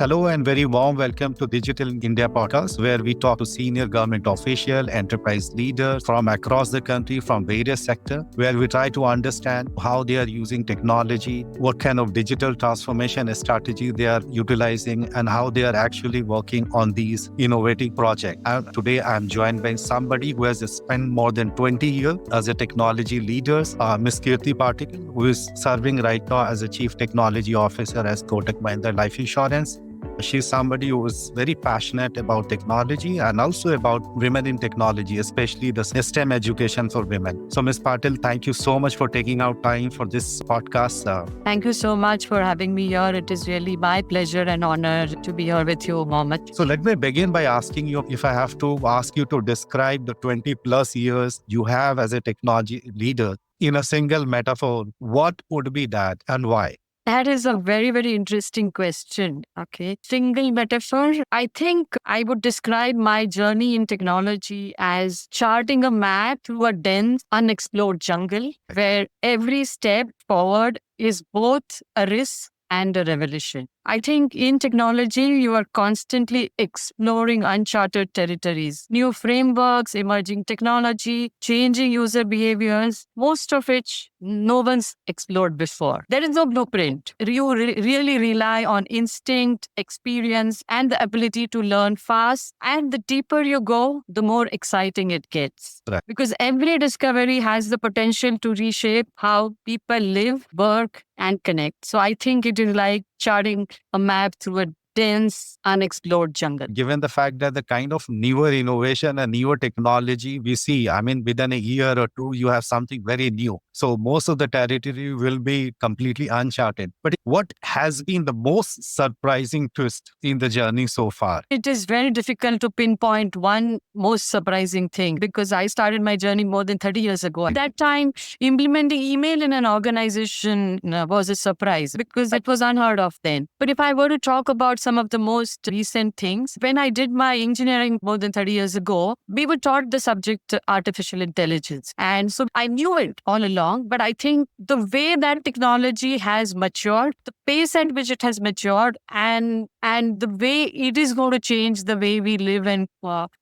Hello and very warm welcome to Digital India Podcast, where we talk to senior government official, enterprise leaders from across the country, from various sectors, where we try to understand how they are using technology, what kind of digital transformation strategy they are utilizing, and how they are actually working on these innovative projects. And today, I'm joined by somebody who has spent more than 20 years as a technology leader, Ms. Kirti Patil, who is serving right now as a Chief Technology Officer at Kotak Mahindra Life Insurance. She's somebody who is very passionate about technology and also about women in technology, especially the STEM education for women. So, Ms. Patil, thank you so much for taking out time for this podcast. Thank you so much for having me here. It is really my pleasure and honor to be here with you, Mohammed. So, let me begin by asking you, if I have to ask you to describe the 20 plus years you have as a technology leader in a single metaphor, what would be that and why? That is a very, very interesting question. Okay. Single metaphor. I think I would describe my journey in technology as charting a map through a dense, unexplored jungle where every step forward is both a risk and a revolution. I think in technology, you are constantly exploring uncharted territories, new frameworks, emerging technology, changing user behaviors, most of which no one's explored before. There is no blueprint. You really rely on instinct, experience, and the ability to learn fast. And the deeper you go, the more exciting it gets. Right. Because every discovery has the potential to reshape how people live, work, and connect. So I think it is like charting a map through a dense, unexplored jungle. Given the fact that the kind of newer innovation and newer technology we see, within a year or two, you have something very new. So most of the territory will be completely uncharted. But what has been the most surprising twist in the journey so far? It is very difficult to pinpoint one most surprising thing because I started my journey more than 30 years ago. At that time, implementing email in an organization was a surprise because it was unheard of then. But if I were to talk about some of the most recent things, when I did my engineering more than 30 years ago, we were taught the subject artificial intelligence. And so I knew it all along, but I think the way that technology has matured, the pace at which it has matured, and the way it is going to change the way we live and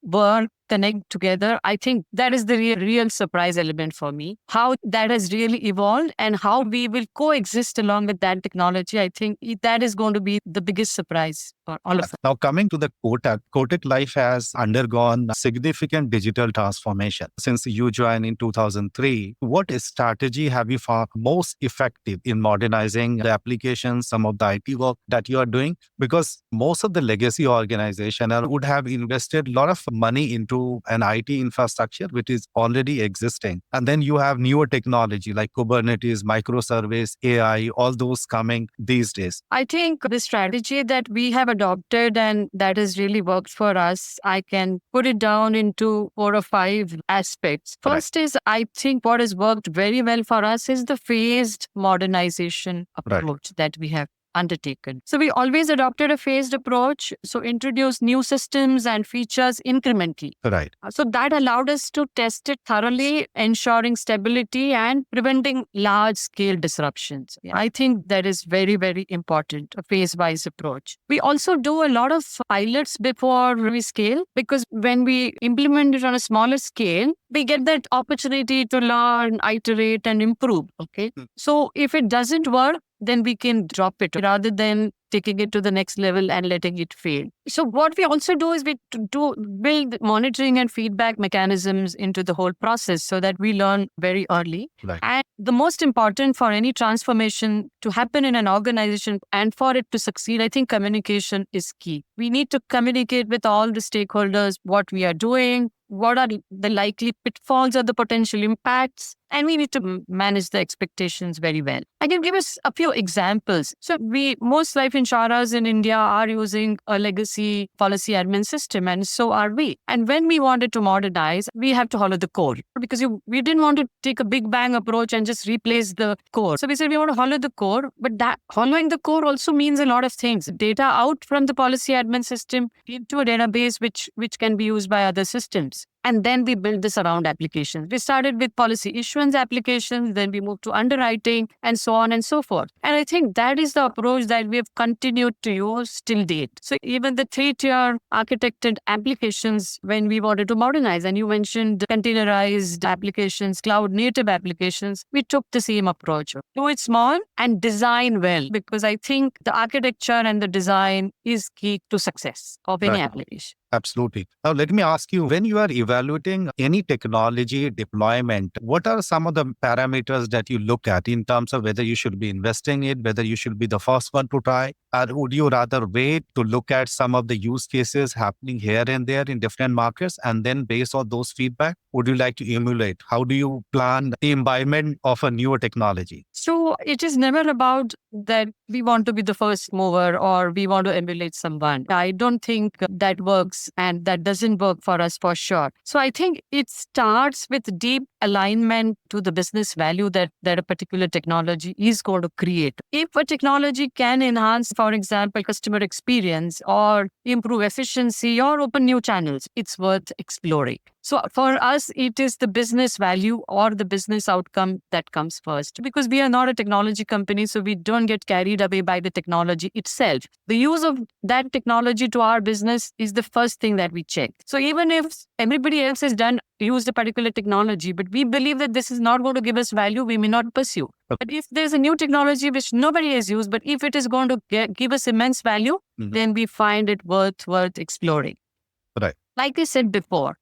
work, connect together, I think that is the real surprise element for me. How that has really evolved and how we will coexist along with that technology, I think that is going to be the biggest surprise for all of us. Now, coming to the Kotak Life has undergone significant digital transformation since you joined in 2003. What strategy have you found most effective in modernizing the applications, some of the IT work that you are doing? Because most of the legacy organization would have invested a lot of money into an IT infrastructure which is already existing. And then you have newer technology like Kubernetes, microservice, AI, all those coming these days. I think the strategy that we have adopted and that has really worked for us, I can put it down into 4 or 5 aspects. First is, I think what has worked very well for us is the phased modernization approach that we have undertaken. So we always adopted a phased approach. So introduce new systems and features incrementally. Right. So that allowed us to test it thoroughly, ensuring stability and preventing large scale disruptions. I think that is very, very important, a phase-wise approach. We also do a lot of pilots before we scale because when we implement it on a smaller scale, we get that opportunity to learn, iterate, and improve. Okay. So if it doesn't work, then we can drop it rather than taking it to the next level and letting it fail. So what we also do is we do build monitoring and feedback mechanisms into the whole process so that we learn very early. Right. And the most important for any transformation to happen in an organization and for it to succeed, I think communication is key. We need to communicate with all the stakeholders what we are doing, what are the likely pitfalls or the potential impacts, and we need to manage the expectations very well. I can give us a few examples. So most life insurers in India are using a legacy policy admin system, and so are we. And when we wanted to modernize, we have to follow the core because we didn't want to take a big bang approach and just replace the core. So we said we want to follow the core, but that following the core also means a lot of things. Data out from the policy admin system into a database which can be used by other systems. And then we built this around applications. We started with policy issuance applications, then we moved to underwriting and so on and so forth. And I think that is the approach that we have continued to use till date. So even the 3-tier architected applications when we wanted to modernize, and you mentioned containerized applications, cloud native applications, we took the same approach. Do it small and design well, because I think the architecture and the design is key to success of any Right. application. Absolutely. Now, let me ask you, when you are evaluating any technology deployment, what are some of the parameters that you look at in terms of whether you should be investing it, whether you should be the first one to try, or would you rather wait to look at some of the use cases happening here and there in different markets, and then based on those feedback, would you like to emulate? How do you plan the imbibement of a newer technology? So it is never about that we want to be the first mover or we want to emulate someone. I don't think that works, and that doesn't work for us for sure. So I think it starts with deep alignment to the business value that a particular technology is going to create. If a technology can enhance, for example, customer experience or improve efficiency or open new channels, it's worth exploring. So for us, it is the business value or the business outcome that comes first, because we are not a technology company, so we don't get carried away by the technology itself. The use of that technology to our business is the first thing that we check. So even if everybody else has used a particular technology, but we believe that this is not going to give us value, we may not pursue. Okay. But if there's a new technology which nobody has used, but if it is going to give us immense value, then we find it worth exploring. Right. Like I said before,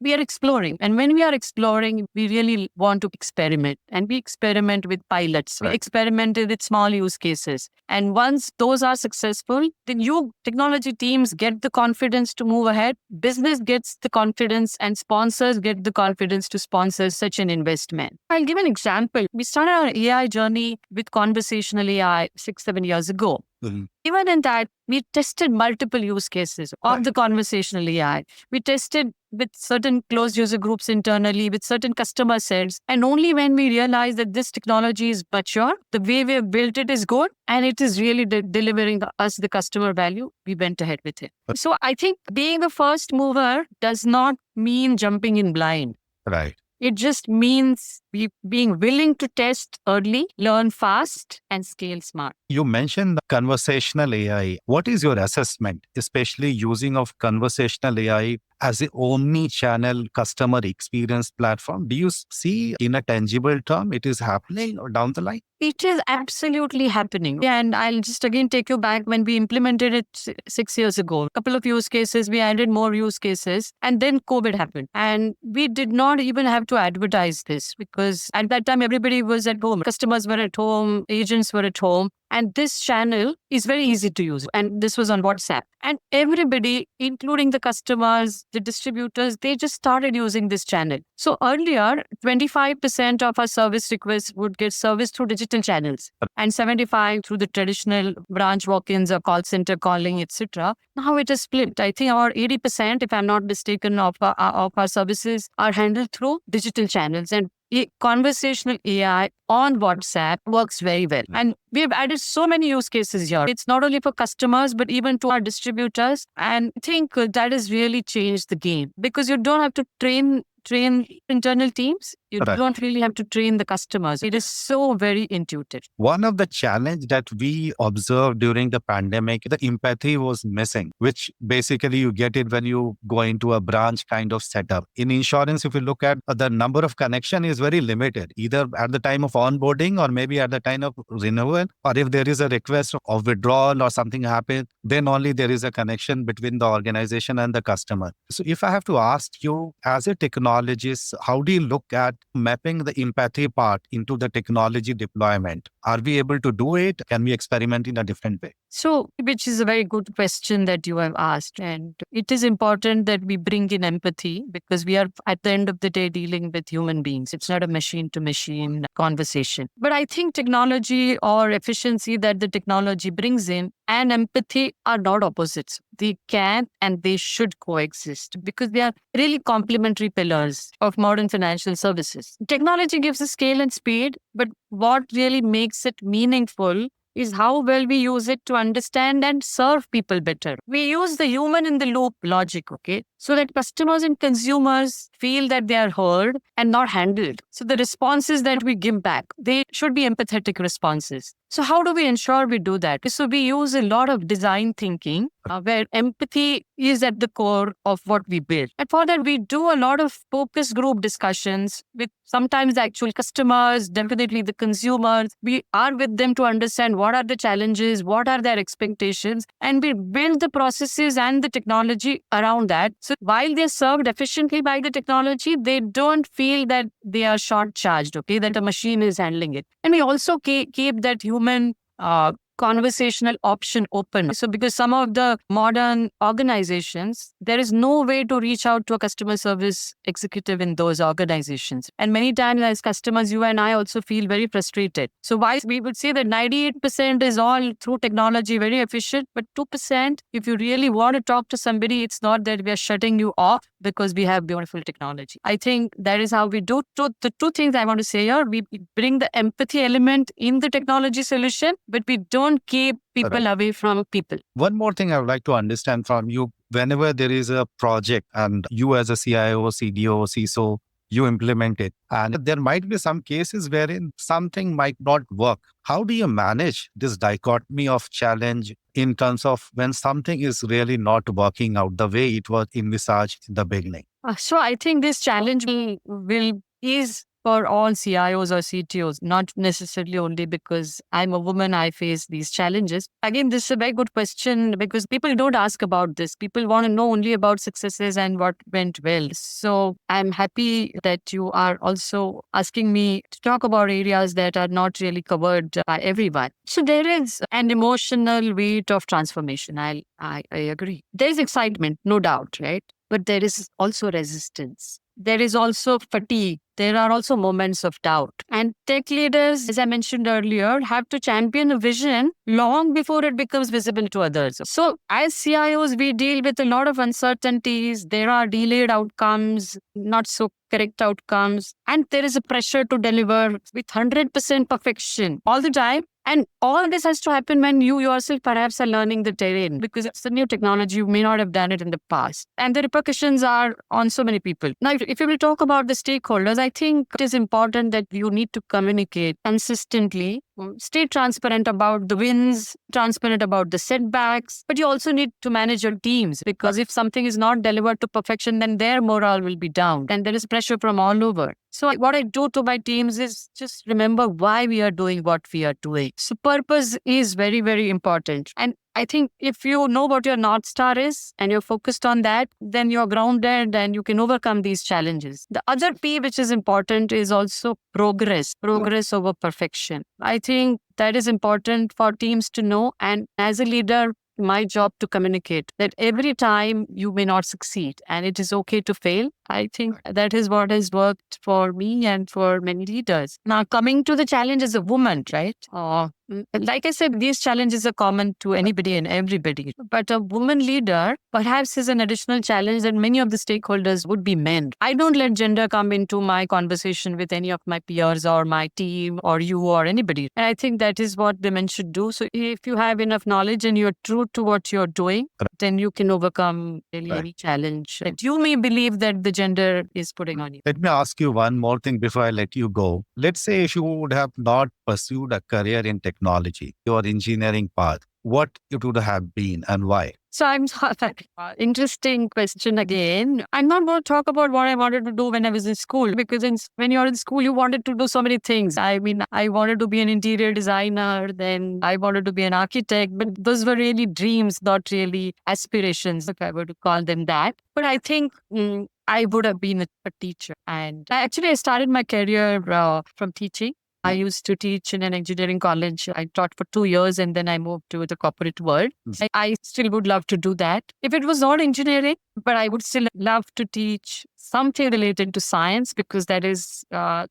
we are exploring. And when we are exploring, we really want to experiment. And we experiment with pilots. Right. We experimented with small use cases. And once those are successful, then you technology teams get the confidence to move ahead. Business gets the confidence and sponsors get the confidence to sponsor such an investment. I'll give an example. We started our AI journey with conversational AI 6-7 years ago. Even in that, we tested multiple use cases of the conversational AI. We tested with certain closed user groups internally, with certain customer sets. And only when we realized that this technology is mature, the way we have built it is good, and it is really delivering us the customer value, we went ahead with it. So I think being the first mover does not mean jumping in blind. Right. It just means being willing to test early, learn fast, and scale smart. You mentioned conversational AI. What is your assessment, especially using of conversational AI as an omni-channel customer experience platform? Do you see in a tangible term it is happening or down the line? It is absolutely happening. And I'll just again take you back when we implemented it 6 years ago. A couple of use cases, we added more use cases, and then COVID happened. And we did not even have to advertise this because at that time, everybody was at home. Customers were at home, agents were at home. And this channel is very easy to use. And this was on WhatsApp. And everybody, including the customers, the distributors, they just started using this channel. So earlier, 25% of our service requests would get serviced through digital channels and 75% through the traditional branch walk-ins or call center calling, etc. Now it is split. I think our 80%, if I'm not mistaken, of our services are handled through digital channels. And conversational AI on WhatsApp works very well. And we have added so many use cases here. It's not only for customers, but even to our distributors. And I think that has really changed the game because you don't have to train internal teams. You don't really have to train the customers. It is so very intuitive. One of the challenge that we observed during the pandemic, the empathy was missing, which basically you get it when you go into a branch kind of setup. In insurance, if you look at the number of connection is very limited, either at the time of onboarding or maybe at the time of renewal, or if there is a request of withdrawal or something happens, then only there is a connection between the organization and the customer. So if I have to ask you as a technologist, how do you look at mapping the empathy part into the technology deployment? Are we able to do it? Can we experiment in a different way? So, which is a very good question that you have asked. And it is important that we bring in empathy because we are at the end of the day dealing with human beings. It's not a machine to machine conversation. But I think technology or efficiency that the technology brings in and empathy are not opposites. They can and they should coexist because they are really complementary pillars of modern financial services. Technology gives us scale and speed, but what really makes it meaningful is how well we use it to understand and serve people better. We use the human in the loop logic, okay? so that customers and consumers feel that they are heard and not handled. So the responses that we give back, they should be empathetic responses. So how do we ensure we do that? So we use a lot of design thinking where empathy is at the core of what we build. And for that, we do a lot of focus group discussions with sometimes the actual customers, definitely the consumers. We are with them to understand what are the challenges, what are their expectations, and we build the processes and the technology around that. So while they're served efficiently by the technology, they don't feel that they are short charged, okay, that a machine is handling it. And we also keep that human conversational option open. So because some of the modern organizations, there is no way to reach out to a customer service executive in those organizations. And many times as customers, you and I also feel very frustrated. So while we would say that 98% is all through technology, very efficient, but 2%, if you really want to talk to somebody, it's not that we are shutting you off because we have beautiful technology. I think that is how we do. The two things I want to say here, we bring the empathy element in the technology solution, but we don't keep people away from people. One more thing I would like to understand from you, whenever there is a project and you as a CIO, CDO, CISO, you implement it, and there might be some cases wherein something might not work. How do you manage this dichotomy of challenge in terms of when something is really not working out the way it was envisaged in the beginning? So I think this challenge will is for all CIOs or CTOs, not necessarily only because I'm a woman, I face these challenges. Again, this is a very good question because people don't ask about this. People want to know only about successes and what went well. So I'm happy that you are also asking me to talk about areas that are not really covered by everyone. So there is an emotional weight of transformation. I agree. There's excitement, no doubt, right? But there is also resistance. There is also fatigue. There are also moments of doubt. And tech leaders, as I mentioned earlier, have to champion a vision long before it becomes visible to others. So as CIOs, we deal with a lot of uncertainties. There are delayed outcomes, not so correct outcomes. And there is a pressure to deliver with 100% perfection all the time. And all this has to happen when you yourself perhaps are learning the terrain because it's a new technology. You may not have done it in the past. And the repercussions are on so many people. Now, if you will talk about the stakeholders, I think it is important that you need to communicate consistently, stay transparent about the wins, transparent about the setbacks, but you also need to manage your teams because if something is not delivered to perfection, then their morale will be down and there is pressure from all over. So what I do to my teams is just remember why we are doing what we are doing. So purpose is very, very important. And I think if you know what your North Star is and you're focused on that, then you're grounded and you can overcome these challenges. The other P, which is important, is also progress over perfection. I think that is important for teams to know. And as a leader, my job to communicate that every time you may not succeed and it is okay to fail. I think that is what has worked for me and for many leaders. Now, coming to the challenge as a woman, right? Like I said, these challenges are common to anybody and everybody. But a woman leader perhaps is an additional challenge that many of the stakeholders would be men. I don't let gender come into my conversation with any of my peers or my team or you or anybody. And I think that is what women should do. So if you have enough knowledge and you're true to what you're doing, then you can overcome really any challenge that you may believe that the gender is putting on you. Let me ask you one more thing before I let you go. Let's say if you would have not pursued a career in technology, your engineering path, what it would have been and why? So I'm interesting question again. I'm not going to talk about what I wanted to do when I was in school because when you're in school, you wanted to do so many things. I mean, I wanted to be an interior designer, then I wanted to be an architect, but those were really dreams, not really aspirations, if I were to call them that. But I think I would have been a teacher. And I started my career from teaching. I used to teach in an engineering college. I taught for 2 years and then I moved to the corporate world. I still would love to do that. If it was not engineering, but I would still love to teach something related to science because that is, I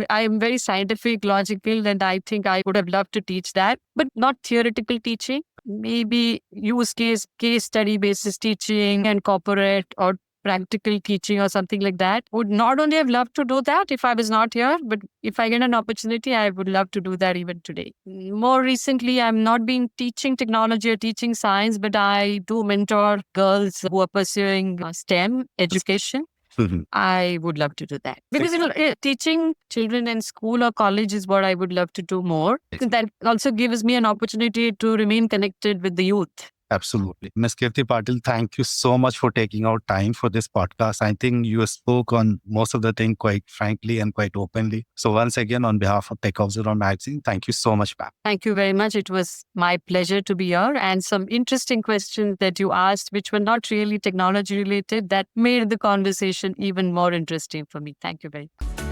am very scientific, logical, and I think I would have loved to teach that, but not theoretical teaching. Maybe use case study basis teaching and corporate or practical teaching or something like that. Would not only have loved to do that if I was not here, but if I get an opportunity, I would love to do that even today. More recently, I'm not been teaching technology or teaching science, but I do mentor girls who are pursuing STEM education. Mhm. I would love to do that because teaching children in school or college is what I would love to do more. That also gives me an opportunity to remain connected with the youth. Absolutely. Ms. Kirti Patil, thank you so much for taking out time for this podcast. I think you spoke on most of the thing quite frankly and quite openly. So once again, on behalf of Tech Observer Magazine, thank you so much, ma'am. Thank you very much. It was my pleasure to be here, and some interesting questions that you asked, which were not really technology related, that made the conversation even more interesting for me. Thank you very much.